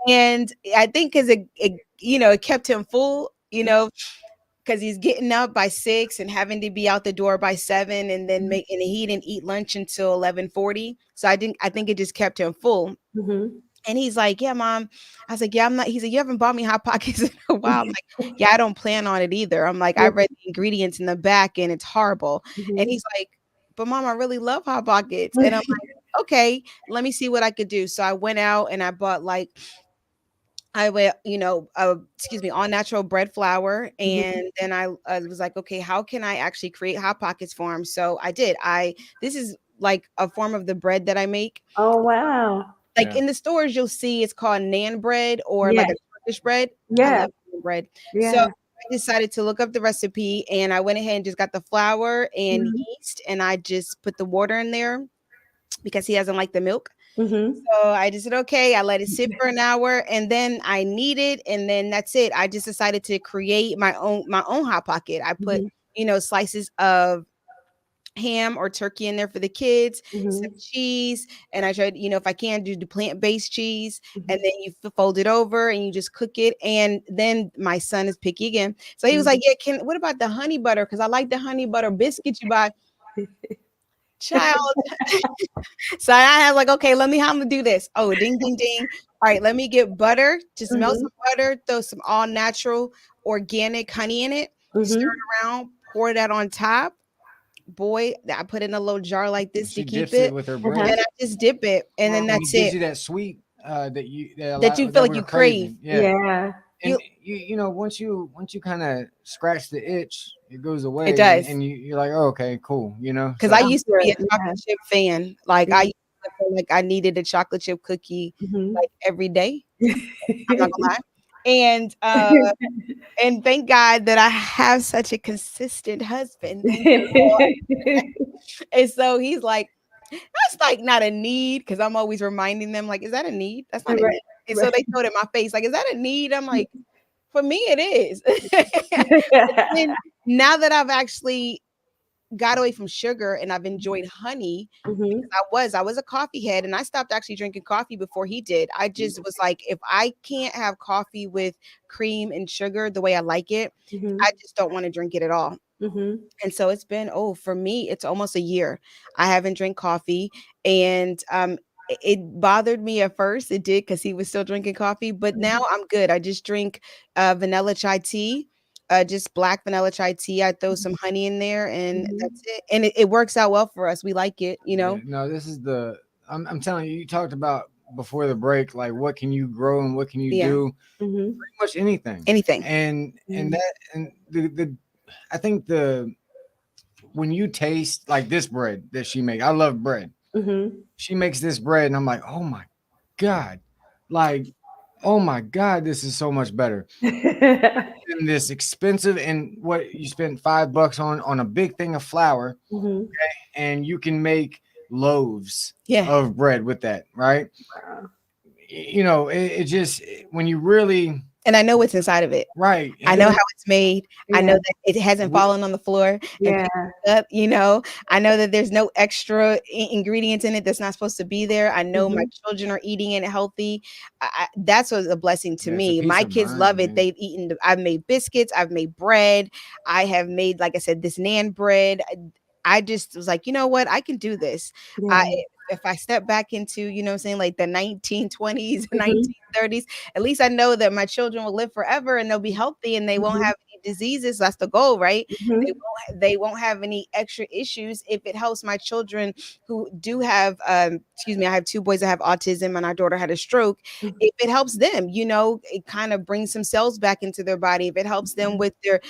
And I think because it kept him full, because he's getting up by 6 and having to be out the door by 7, and then and he didn't eat lunch until 11:40. So I think it just kept him full. Mhm. And he's like, "Yeah, mom." I was like, "Yeah, I'm not." He said, "You haven't bought me Hot Pockets in a while." I'm like, "Yeah, I don't plan on it either." I'm like, "I read the ingredients in the back and it's horrible." And Mhm. he's like, "But mom, I really love Hot Pockets." And I'm like, "Okay, let me see what I could do." So I went out and I bought I went, excuse me, all natural bread flour. Mhm. And then I was like, okay, how can I actually create Hot Pockets for him? So I did. This is like a form of the bread that I make. Oh, wow. Like Yeah. in the stores, you'll see it's called naan bread or Yeah. like a Turkish bread. I Yeah. love naan bread. So Yeah. I decided to look up the recipe and I went ahead and just got the flour and Mhm. yeast and I just put the water in there because he doesn't like the milk. Mhm. So I just said, okay, I let it sit for an hour and then I kneaded and then that's it. I just decided to create my own Hot Pocket. I put, Mhm. slices of ham or turkey in there for the kids, some Mhm. cheese, and I tried, if I can do the plant-based cheese, and Mhm. then you fold it over and you just cook it. And then my son is picky again, so he was Mhm. like, "Yeah, what about the honey butter? Because I like the honey butter biscuit you buy." Child, so I had like, okay, how I'm gonna do this. Oh, ding, ding, ding. All right, let me get butter. Just melt Mhm. some butter, throw some all natural organic honey in it, stir Mhm. it around, pour that on top. Boy, I put in a little jar like this to She keep dips it it, with her Uh-huh. bread, and I just dip it, and then and he that's gives it. you that sweet That you feel that like we're you crave. craving. Yeah. Yeah. And You once you kind of scratch the itch, it goes It away, and, does. and you're like, oh, okay, cool. Because I So Sounds used to be good. a chocolate chip fan. Like I Yeah. used to feel like I needed a chocolate chip cookie Mhm. like every day. I'm not gonna lie. And and thank God that I have such a consistent husband. Thank you, Lord. And so he's like, that's like not a need because I'm always reminding them, like, is that a need? That's not a Right. need. And so Right. they throw it in my face, like, is that a need? I'm like, for me, it is. But then now that I've actually got away from sugar and I've enjoyed honey, Mhm. I was a coffee head and I stopped actually drinking coffee before he did. I just was like, if I can't have coffee with cream and sugar the way I like it, I Mhm. just don't want to drink it at all. Mhm. And so it's been, for me, it's almost a year. I haven't drank coffee. And it bothered me at first. It did because he was still drinking coffee. But now Mhm. I'm good. I just drink vanilla chai tea, just black vanilla chai tea. I throw some honey in there and Mhm. that's it. And it works out well for us. We like it, yeah, no, this is I'm telling you, you talked about before the break, like what can you grow and what can you Yeah. do? Mhm. Pretty much anything. Anything. And Mhm. that and the I think the when you taste like this bread that she makes, I love bread. Mhm. She makes this bread, and I'm like, oh my god, like, oh my god, this is so much better than this expensive. And what you spend $5 on a big thing of flour, Mhm. and you can make loaves Yeah. of bread with that, right? Wow. It just when you really And I know what's inside of it. right, I know and Yeah. how it's made. I know Yeah. that it hasn't we, fallen on the floor and Yeah. picked up, I know that there's no extra ingredients in it that's not supposed to be there. I know my Mhm. children are eating it healthy. That's what's a blessing to yeah, it's a me. piece My of kids mind, love it. man. They've eaten, I've made biscuits, I've made bread, I have made, like I said, this naan bread. I just was like, you know what? I can do this. I Yeah. if I step back into, what I'm saying, like the 1920s, Mhm. 1930s, at least I know that my children will live forever and they'll be healthy and they won't Mhm. have any diseases. That's the goal, right? They Mhm. they won't have any extra issues if it helps my children who do have excuse me, I have two boys that have autism and our daughter had a stroke. Mhm. If it helps them, it kind of brings some cells back into their body. If it helps them with their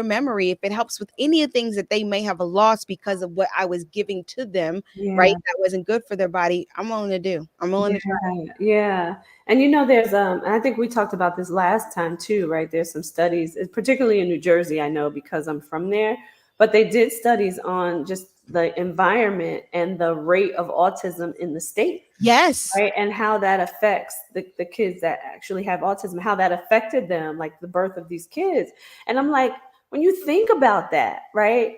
memory, if it helps with any of the things that they may have lost because of what I was giving to them, right? Yeah. That wasn't good for their body. I'm willing to do. I'm willing to try. Yeah, yeah. And there's and I think we talked about this last time too, right? There's some studies, particularly in New Jersey, I know because I'm from there, but they did studies on just the environment and the rate of autism in the state, Yes. right? And how that affects the kids that actually have autism, how that affected them, like the birth of these kids. And I'm like, when you think about that, right?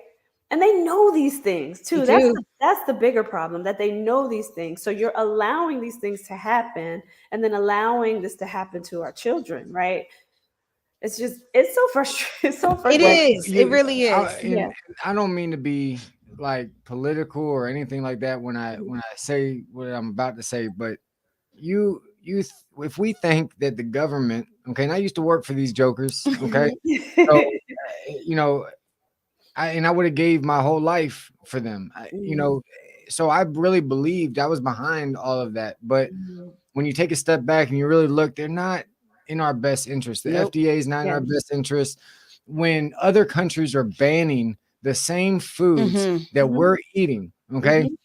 And they know these things They too. do. That's the bigger problem, that they know these things. So you're allowing these things to happen and then allowing this to happen to our children, right? It's so frustrating. It's so It Well, frustrating. is. It really is. Yeah. and I don't mean to be like political or anything like that when I say what I'm about to say, but if we think that the government, okay, and I used to work for these jokers, okay, so you know, I would have gave my whole life for them, so I really believed I was behind all of that, but Mhm. when you take a step back and you really look, they're not in our best interest. The Nope. FDA is not in Yeah. our best interest. When other countries are banning the same foods Mhm. that Mhm. we're eating, okay? Mhm.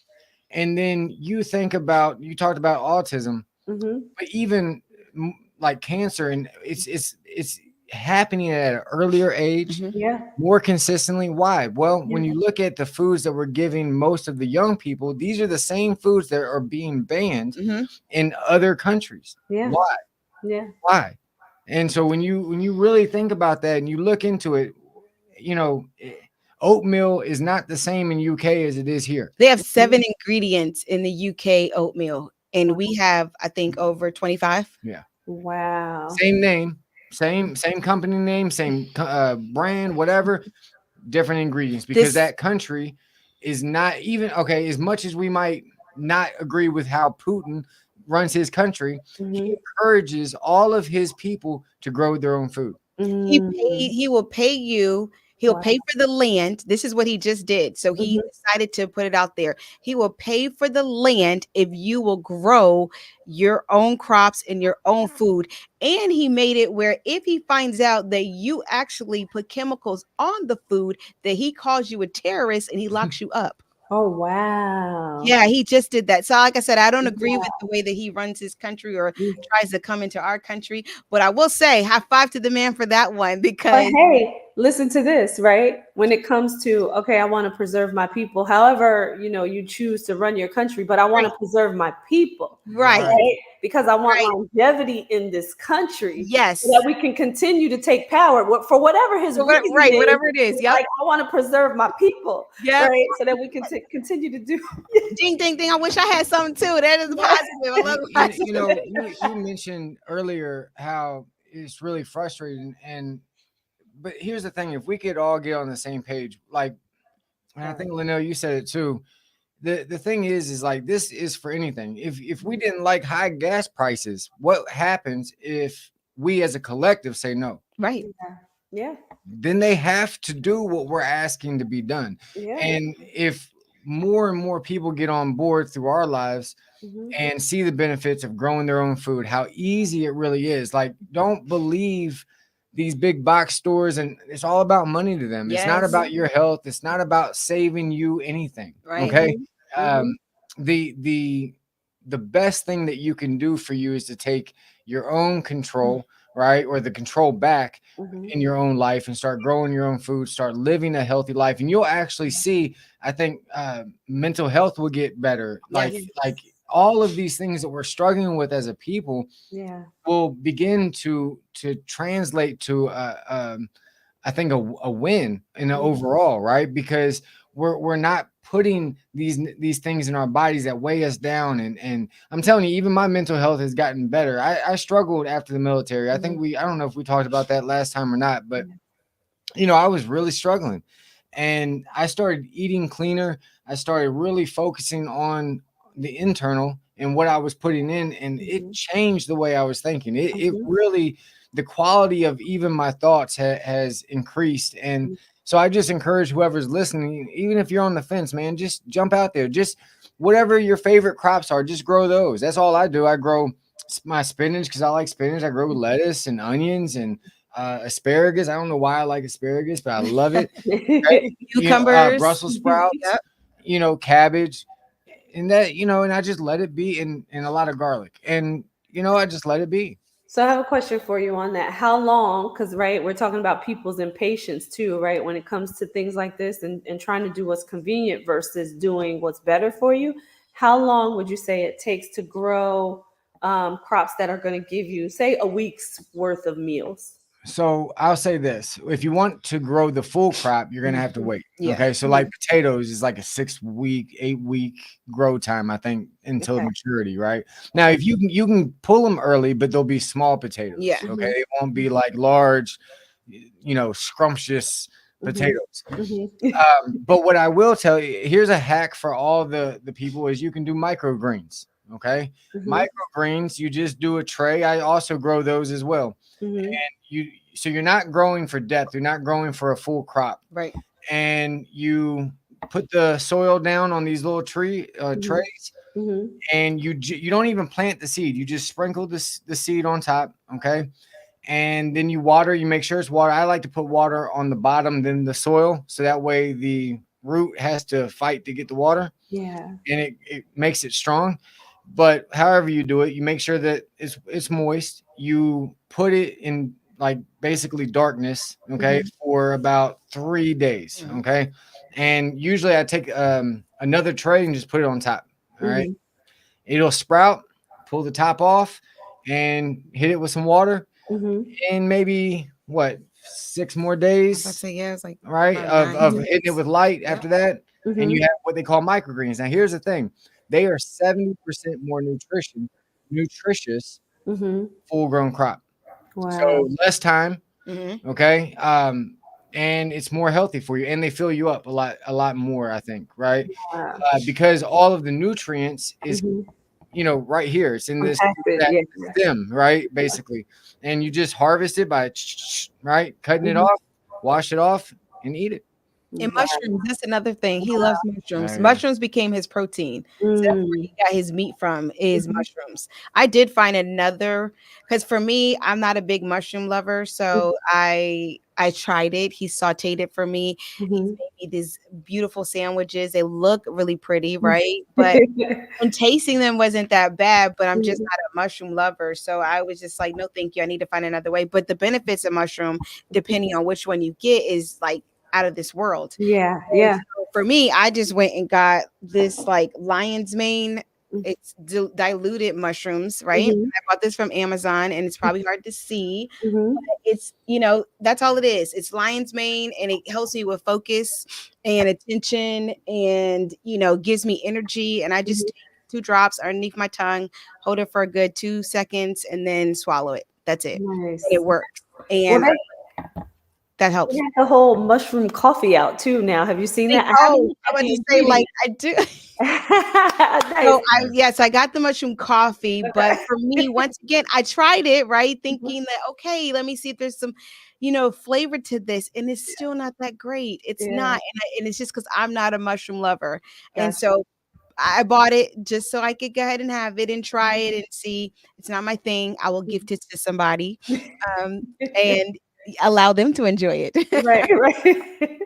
And then you talked about autism, Mhm. but even like cancer, and it's happening at an earlier age, Mhm. Yeah. more consistently. Why? Well, Yeah. when you look at the foods that we're giving most of the young people, these are the same foods that are being banned Mhm. in other countries. Yeah. Why? Yeah. Why? And so when you really think about that and you look into it, you know, oatmeal is not the same in UK as it is here. They have 7 ingredients in the UK oatmeal, and we have, I think, over 25. Yeah. Wow. Same name, same company name, same brand, whatever, different ingredients because This that country is not even okay. As much as we might not agree with how Putin runs his country, he Mhm. encourages all of his people to grow their own food. Mm. he will pay you, he'll Wow. pay for the land. This is what he just did. So he Mhm. decided to put it out there. He will pay for the land if you will grow your own crops and your own food. And he made it where if he finds out that you actually put chemicals on the food, that he calls you a terrorist and he locks you up. Oh, wow. Yeah, he just did that. So, like I said, I don't agree with Yeah. the way that he runs his country or Mm. tries to come into our country, but I will say high five to the man for that one But because hey, listen to this, right? When it comes to, okay, I want to preserve my people. However, you choose to run your country, but I want right, to preserve my people, right, Right. right? Because I want right. longevity in this country so that Yes. we can continue to take power for whatever his So reason right, is. whatever it is. It's Yep. like, I want to preserve my people, Yep. right? So that we can continue to do. Ding ding ding. I wish I had something too. That is a Yeah. positive. I love the positive. You mentioned earlier how it's really frustrating, and but here's the thing: if we could all get on the same page, like, and I think Linnell, you said it too. The thing is like this is for anything. If we didn't like high gas prices, what happens if we as a collective say no? Right. Yeah. Then they have to do what we're asking to be done. Yeah. And if more and more people get on board through our lives Mhm. and see the benefits of growing their own food, how easy it really is. Like, don't believe these big box stores, and it's all about money to them. It's not Yes. about your health. It's not about saving you anything. Right. Okay. Mhm. Um, the best thing that you can do for you is to take your own control, right? Or the control back Mhm. in your own life and start growing your own food, start living a healthy life. And you'll actually see, I think mental health will get better. Yes. Like all of these things that we're struggling with as a people Yeah. will begin to translate to I think a win in the overall, right? Because we're not putting these things in our bodies that weigh us down. And I'm telling you, even my mental health has gotten better. I struggled after the military. I think I don't know if we talked about that last time or not, but I was really struggling. And I started eating cleaner. I started really focusing on the internal and what I was putting in, and it changed the way I was thinking. It really, the quality of even my thoughts has increased. And so I just encourage whoever's listening, even if you're on the fence, man, just jump out there. Just whatever your favorite crops are, just grow those. That's all I do. I grow my spinach because I like spinach. I grow lettuce and onions and asparagus. I don't know why I like asparagus, but I love it. Okay? Cucumbers. Brussels sprouts, Yep. cabbage, and that, and I just let it be, and a lot of garlic, and I just let it be. So I have a question for you on that. How long, because right, we're talking about people's impatience too, right? When it comes to things like this and trying to do what's convenient versus doing what's better for you. How long would you say it takes to grow crops that are going to give you, say, a week's worth of meals? So I'll say this: if you want to grow the full crop, you're gonna have to wait. Yeah. Okay, so like potatoes is like a 6 week, 8 week grow time, I think, until Okay. maturity. Right now, if you can pull them early, but they'll be small potatoes. Yeah. Okay, it won't be like large, scrumptious potatoes. But what I will tell you, here's a hack for all the people: is you can do microgreens. Okay, microgreens, you just do a tray. I also grow those as well. So you're not growing for depth, you're not growing for a full crop, Right. and you put the soil down on these little trays, and you don't even plant the seed, you just sprinkle the seed on top. Okay, and then you water, you make sure it's water. I like to put water on the bottom than the soil, so that way the root has to fight to get the water, Yeah. and it makes it strong. But however you do it, you make sure that it's moist. You put it in like basically darkness, okay, for about 3 days, okay. And usually I take another tray and just put it on top. All right, it'll sprout. Pull the top off and hit it with some water, and maybe what 6 more I was days, about to say, yeah, it's like right, about of 9 hitting it with light after that, and you have what they call microgreens. Now, here's the thing: they are 70% more nutritious, full-grown crop. Wow. So less time, Mm-hmm. okay, and it's more healthy for you, and they fill you up a lot more, I think, right? Wow. Because all of the nutrients is right here. It's in this Compacted. that Yeah. stem, right? Basically, and you just harvest it by right cutting it off, wash it off, and eat it. And Wow. mushrooms, that's another thing. He loves mushrooms. There you go. Mushrooms became his protein. So that's where Mm. he got his meat from is mushrooms. I did find another because for me, I'm not a big mushroom lover. So I tried it. He sauteed it for me. He's Mhm. made me these beautiful sandwiches. They look really pretty, right? But and tasting them wasn't that bad, but I'm just not a mushroom lover. So I was just like, no, thank you. I need to find another way. But the benefits of mushroom, depending on which one you get, is like out of this world. Yeah. And Yeah. so for me, I just went and got this like lion's mane. It's diluted mushrooms, right? Mhm. I bought this from Amazon, and it's probably hard to see. Mhm. It's that's all it is. It's lion's mane, and it helps me with focus and attention, and gives me energy. And I just Mhm. take 2 drops underneath my tongue, hold it for a good 2 seconds, and then swallow it. That's it. And Nice. it works, Well, and that they helps. got the whole mushroom coffee out too now. Have you seen that? I haven't Oh, looked I'm at about the to say, like, ingredients. I do. Nice. So yes, I got the mushroom coffee, but Okay. for me, once again, I tried it, right? Thinking that, okay, let me see if there's some, flavor to this. And it's still not that great. It's Yeah. not. And it's just because I'm not a mushroom lover. And Gotcha. so I bought it just so I could go ahead and have it and try it and see. It's not my thing. I will gift it to somebody, um, and allow them to enjoy it. Right. Right.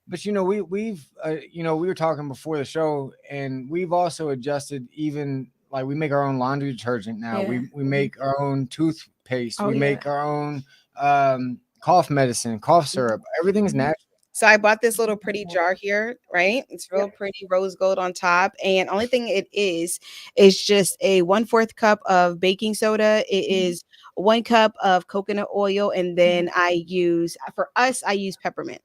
But we've we were talking before the show, and we've also adjusted. Even like we make our own laundry detergent now. Yeah. We make our own toothpaste. Oh, We yeah. make our own cough medicine, cough syrup. Everything's natural. So I bought this little pretty jar here, right? It's real pretty rose gold on top. And only thing it is just a 1/4 cup of baking soda. It is 1 cup of coconut oil. And then I use peppermint.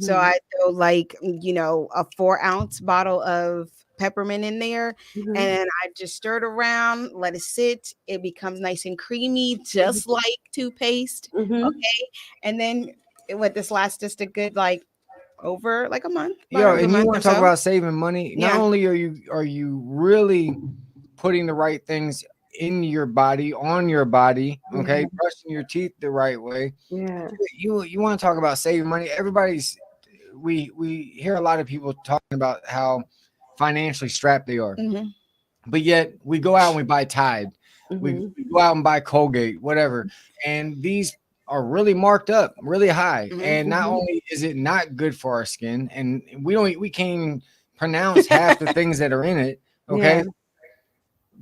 So Mhm. I throw like, a 4-ounce bottle of peppermint in there. Mhm. And I just stir it around, let it sit. It becomes nice and creamy, just like toothpaste. Mhm. Okay. And then this lasts just a good like over like a month, about Yo, a good and you month or want to talk so. about saving money? Not Yeah. only are you really putting the right things in your body, on your body, okay, Yeah. brushing your teeth the right way. Yeah. You want to talk about saving money? We hear a lot of people talking about how financially strapped they are, Mhm. but yet we go out and we buy Tide, Mhm. we go out and buy Colgate, whatever, and these are really marked up, really high. Mhm. And not Mhm. only is it not good for our skin, and we can't even pronounce half the things that are in it, Yeah. okay?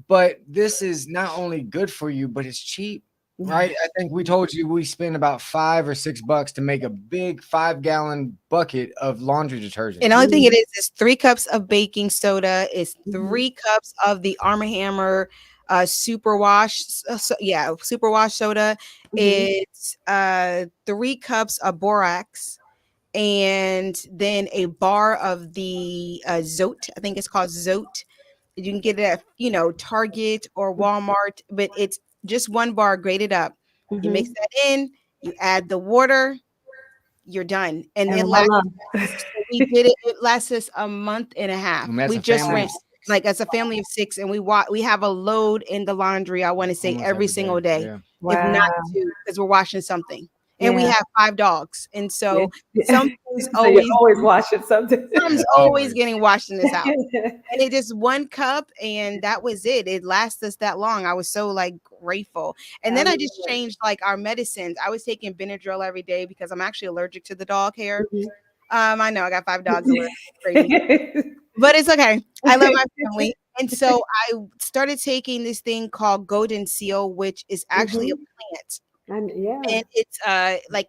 But this is not only good for you, but it's cheap. right? I think we told you we spend about $5 or $6 to make a big 5-gallon bucket of laundry detergent. And the only thing it is 3 cups of baking soda, is Mhm. 3 cups of the Arm & Hammer super wash. Super wash soda. Mhm. It's 3 cups of borax, and then a bar of the Zote. I think it's called Zote. You can get it at, Target or Walmart, but it's just 1 bar grated up. You mix Mhm. that in, you add the water, you're done. And it And lasts voila. so we did it. It lasts us a month and a half. And that's We a just family ran of 6, like as a family of 6, and we have a load in the laundry. I want to say almost every every day. single day, Yeah. if not Wow. 2, because we're washing something. And we Yeah. have 5 dogs, and Yeah. so something's So you're always always watching something. Yeah, something's always always. getting washed in this house. And it just 1 cup, and that was it. It lasted us that long. I was so grateful. And I then I love just it. changed our medicines. I was taking Benadryl every day because I'm actually allergic to the dog hair. Mhm. I know I got 5 dogs allergic. Crazy. But it's okay. I love my family. And so I started taking this thing called Golden Seal, which is actually a Mhm. plant. Yeah. And it's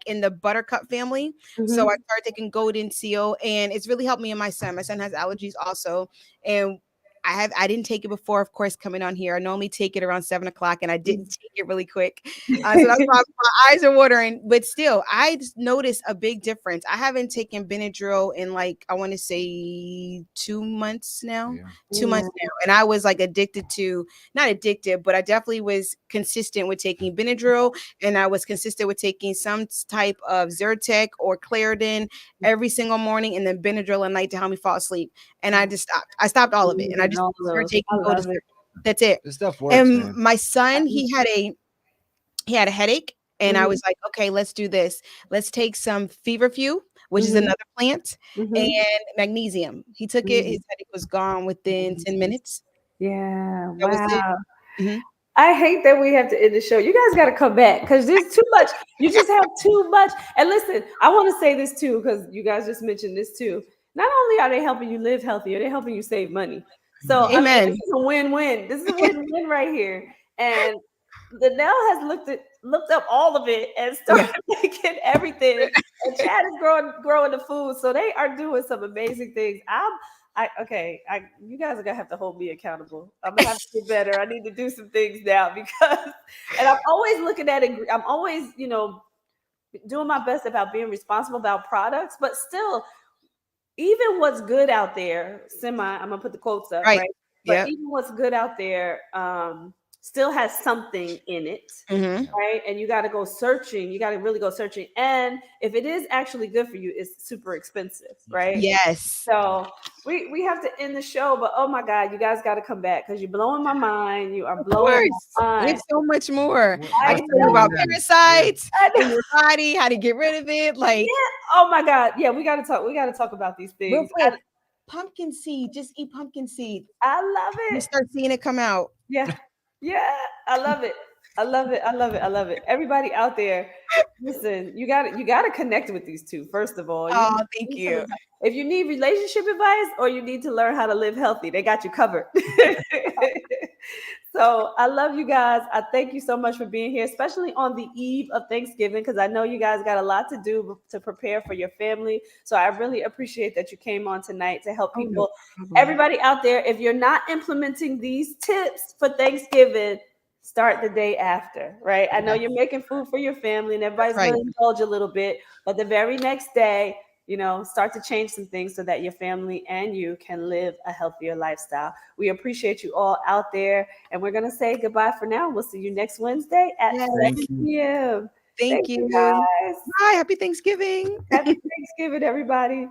in the buttercup family. So I Mhm. started taking Golden Seal, and it's really helped me and my son. My son has allergies also. And I didn't take it before, of course, coming on here. I normally take it around 7 o'clock, and I didn't take it really quick. So that's why my eyes are watering. But still, I just noticed a big difference. I haven't taken Benadryl in I want to say 2 months now. Yeah. 2 months now. And I was addicted to, not addicted, but I definitely was consistent with taking Benadryl, and I was consistent with taking some type of Zyrtec or Claritin every single morning, and then Benadryl at night to help me fall asleep. And I just stopped. I stopped all of it, and I just All started those. I taking love Golden. it. That's it. This stuff works, And man. my son, he had a headache, and I Mhm. was like, okay, let's do this. Let's take some feverfew, which is Mhm. another plant, and Mhm. magnesium. He took it. His headache was gone within 10 minutes. Yeah. That was it. Wow. Mhm. I hate that we have to end the show. You guys got to come back because there's too much. You just have too much. And listen, I want to say this too because you guys just mentioned this too. Not only are they helping you live healthier, they're helping you save money. So I mean, this Amen. is a win-win. This is a win-win right here. And Danelle has looked up all of it and Yeah. started making everything. And Chad is growing the food. So they are doing some amazing things. You guys are gonna have to hold me accountable. I'm gonna have to get better. I need to do some things now because, and I'm always looking at it. I'm always, doing my best about being responsible about products, but still, even what's good out there, I'm gonna put the quotes up, Right. right? But Yep. even what's good out there, still has something in it, Mhm. right? And you got to go searching. You got to really go searching. And if it is actually good for you, it's super expensive, right? Yes. So we have to end the show, but oh my God, you guys got to come back because you're blowing my mind. You are Of blowing course. my We have mind. so much more. I I can What's tell you know. about the parasites I know. in your body, how to get rid of it. Oh my God. Yeah, we got to talk. We got to talk about these Real things. quick, pumpkin seed. Just eat pumpkin seed. I love You it. start seeing it come out. Yeah. Yeah. I love it. I love it. I love it. I love it. Everybody out there, listen, you gotta connect with these two, first of all. Oh, You thank need some you. advice. If you need relationship advice or you need to learn how to live healthy, they got you covered. So I love you guys. I thank you so much for being here, especially on the eve of Thanksgiving, because I know you guys got a lot to do to prepare for your family. So I really appreciate that you came on tonight to help Oh, no people. problem. Everybody out there, if you're not implementing these tips for Thanksgiving, start the day after, right? I know Yes, you're making food for your family and that's everybody's going right. to indulge a little bit, but the very next day, start to change some things so that your family and you can live a healthier lifestyle. We appreciate you all out there, and we're going to say goodbye for now. We'll see you next Wednesday at Yes. 7 Thank you. p.m. Thank Thank you you. guys. Bye. Happy Thanksgiving. Happy Thanksgiving, everybody.